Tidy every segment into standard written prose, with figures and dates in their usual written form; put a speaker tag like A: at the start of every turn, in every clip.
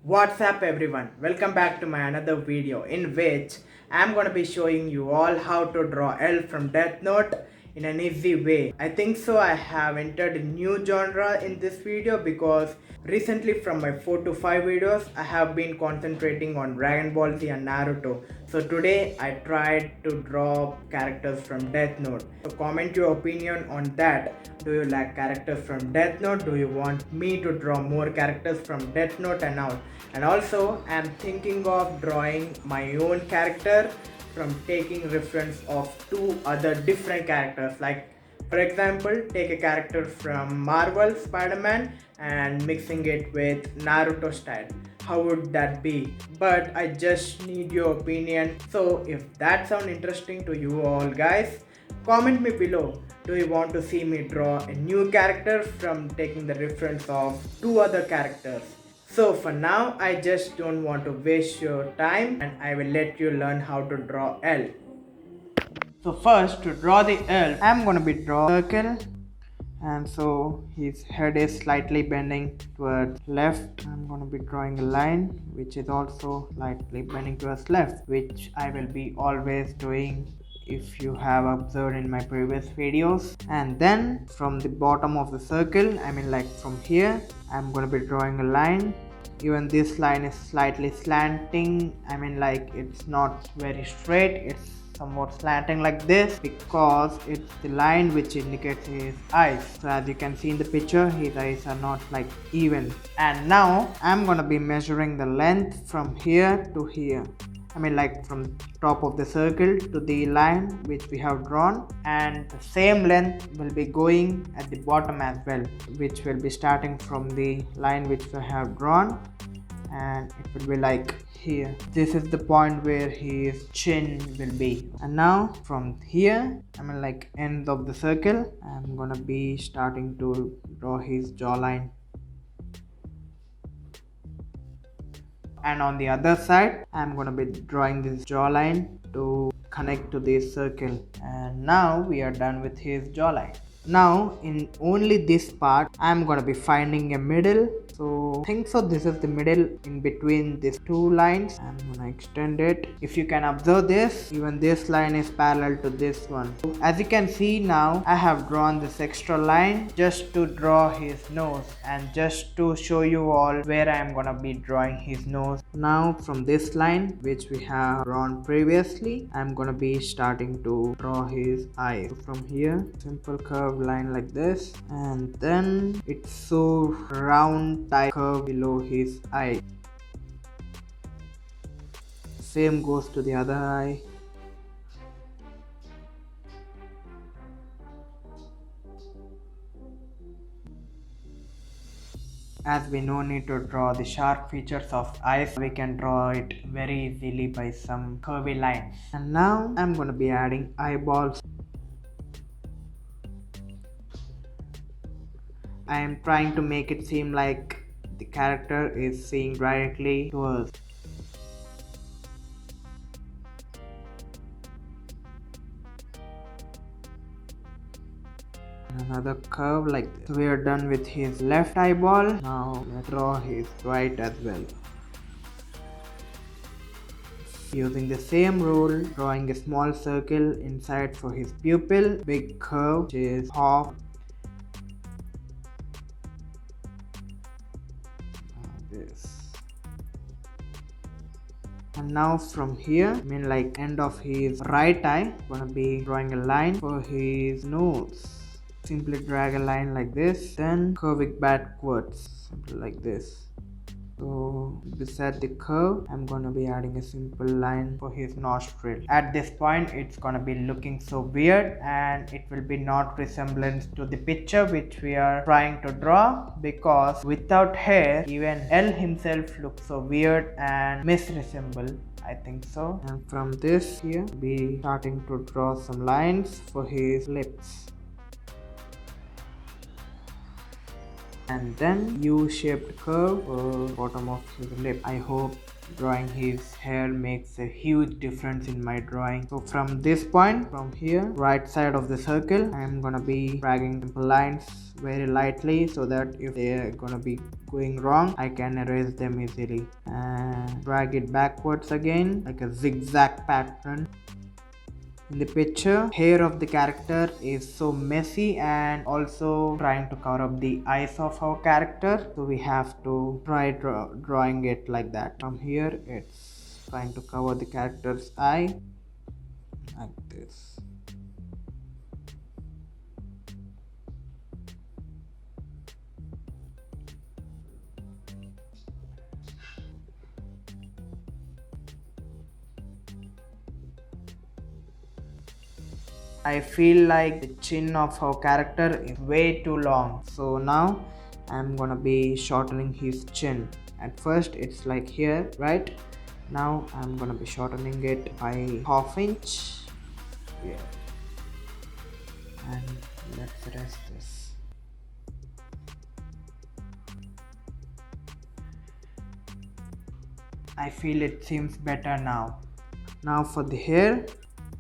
A: What's up everyone, welcome back to my another video in which I'm gonna be showing you all how to draw L from Death Note in an easy way. I think so I have entered a new genre in this video because recently from my 4 to 5 videos I have been concentrating on Dragon Ball Z and Naruto. So today I tried to draw characters from Death Note. So comment your opinion on that. Do you like characters from Death Note? Do you want me to draw more characters from Death Note and all? And also I'm thinking of drawing my own character from taking reference of two other different characters. Like for example, take a character from Marvel Spider-Man and mixing it with Naruto style. How would that be? But I just need your opinion. So if that sounds interesting to you all guys, comment me below. Do you want to see me draw a new character from taking the reference of two other characters? So for now, I just don't want to waste your time and I will let you learn how to draw L. So first, to draw the L, I'm gonna be drawing a circle, and so his head is slightly bending towards left. I'm gonna be drawing a line which is also slightly bending towards left, which I will be always doing if you have observed in my previous videos. And then from the bottom of the circle, I mean like from here, I'm gonna be drawing a line. Even this line is slightly slanting, I mean like it's not very straight, it's somewhat slanting like this because it's the line which indicates his eyes. So as you can see in the picture, his eyes are not like even. And now I'm gonna be measuring the length from here to here, I mean like from top of the circle to the line which we have drawn, and the same length will be going at the bottom as well, which will be starting from the line which we have drawn, and it will be like here. This is the point where his chin will be. And now from here, I mean like end of the circle, I'm gonna be starting to draw his jawline. And on the other side, I'm gonna be drawing this jawline to connect to this circle. And now we are done with his jawline. Now in only this part, I'm gonna be finding a middle. So I think so this is the middle in between these two lines. I'm gonna extend it. If you can observe this, even this line is parallel to this one. So as you can see now, I have drawn this extra line just to draw his nose and just to show you all where I am gonna be drawing his nose. Now from this line which we have drawn previously, I'm gonna be starting to draw his eyes. So from here, simple curved line like this, and then it's so round type curve below his eye. Same goes to the other eye. As we no need to draw the sharp features of eyes, we can draw it very easily by some curvy lines. And now I'm gonna be adding eyeballs. I am trying to make it seem like the character is seeing directly to us. Another curve like this. So we are done with his left eyeball. Now let's draw his right as well. Using the same rule, drawing a small circle inside for his pupil, big curve which is half. This. And now from here, I mean like end of his right eye, I'm gonna be drawing a line for his nose. Simply drag a line like this, then curve it backwards, simply like this. So beside the curve, I'm gonna be adding a simple line for his nostril. At this point, it's gonna be looking so weird and it will be not resemblance to the picture which we are trying to draw, because without hair, even L himself looks so weird and misresemble, I think so. And from this here, be starting to draw some lines for his lips. and then U-shaped curve bottom of his lip. I hope drawing his hair makes a huge difference in my drawing. So from this point, from here, right side of the circle, I'm gonna be dragging simple lines very lightly so that if they're gonna be going wrong, I can erase them easily, and drag it backwards again like a zigzag pattern. In the picture, hair of the character is so messy and also trying to cover up the eyes of our character, so we have to try drawing it like that. From here, it's trying to cover the character's eye like this. I feel like the chin of our character is way too long, so now I'm gonna be shortening his chin. At first it's like here, right? Now I'm gonna be shortening it by half inch. Yeah. And let's erase this. I feel it seems better now. Now for the hair,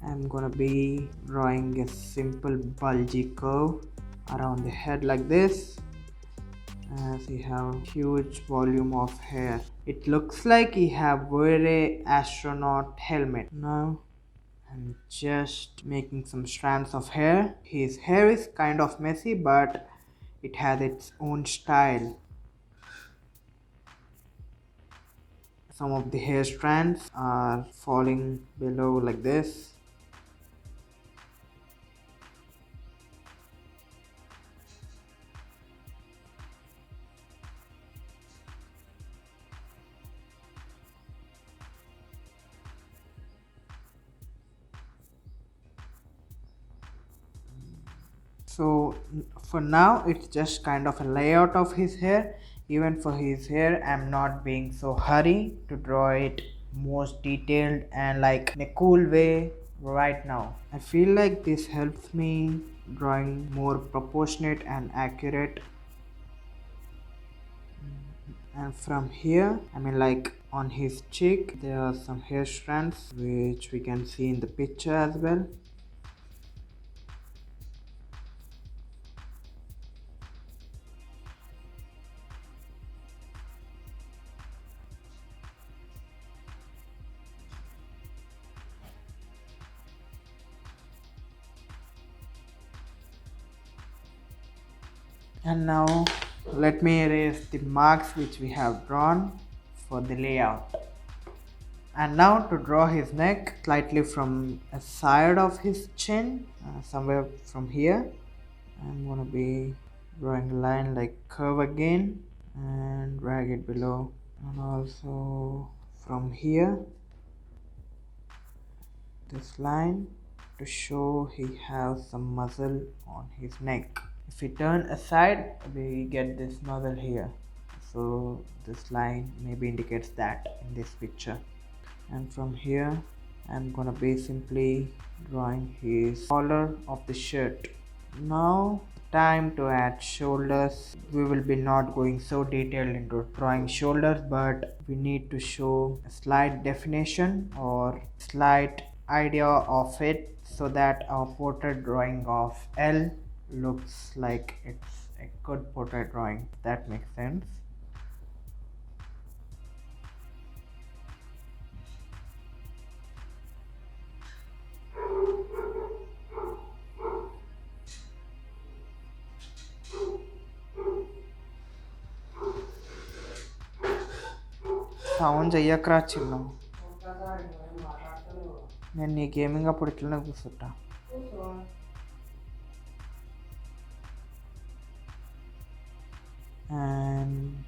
A: I'm gonna be drawing a simple bulgy curve around the head like this, as he have huge volume of hair. It looks like he have wear a astronaut helmet. Now I'm just making some strands of hair. His hair is kind of messy, but it has its own style. Some of the hair strands are falling below like this. So for now it's just kind of a layout of his hair. Even for his hair, I'm not being so hurry to draw it most detailed and like in a cool way right now. I feel like this helps me drawing more proportionate and accurate. And from here, I mean like on his cheek, there are some hair strands which we can see in the picture as well. And now let me erase the marks which we have drawn for the layout. And now to draw his neck slightly from a side of his chin, somewhere from here, I'm gonna be drawing a line like curve again and drag it below, and also from here this line to show he has some muscle on his neck. If we turn aside, we get this nozzle here, so this line maybe indicates that in this picture. And from here I'm gonna be simply drawing his collar of the shirt. Now time to add shoulders. We will be not going so detailed into drawing shoulders, but we need to show a slight definition or slight idea of it so that our portrait drawing of L looks like it's a good portrait drawing. That makes sense. Sound చెయ్యకరా చిన్న, నేను నీ gaming అప్పుడు ఇట్లనే కూర్చుంటా. And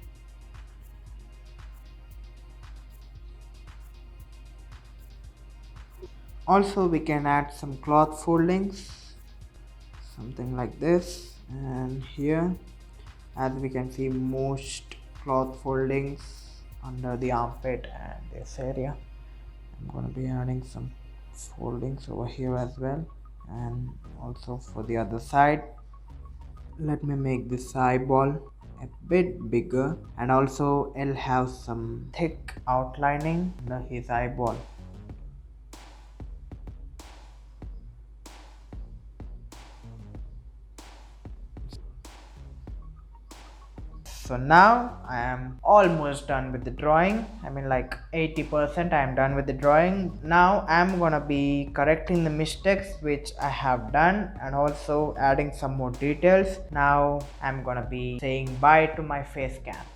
A: also we can add some cloth foldings, something like this. And here, as we can see, most cloth foldings under the armpit and this area. I'm going to be adding some foldings over here as well, and also for the other side. Let me make this eyeball a bit bigger, and also it'll have some thick outlining in his eyeball. So now I am almost done with the drawing. I mean, like 80% I am done with the drawing. Now I'm gonna be correcting the mistakes which I have done and also adding some more details. Now I'm gonna be saying bye to my face cam.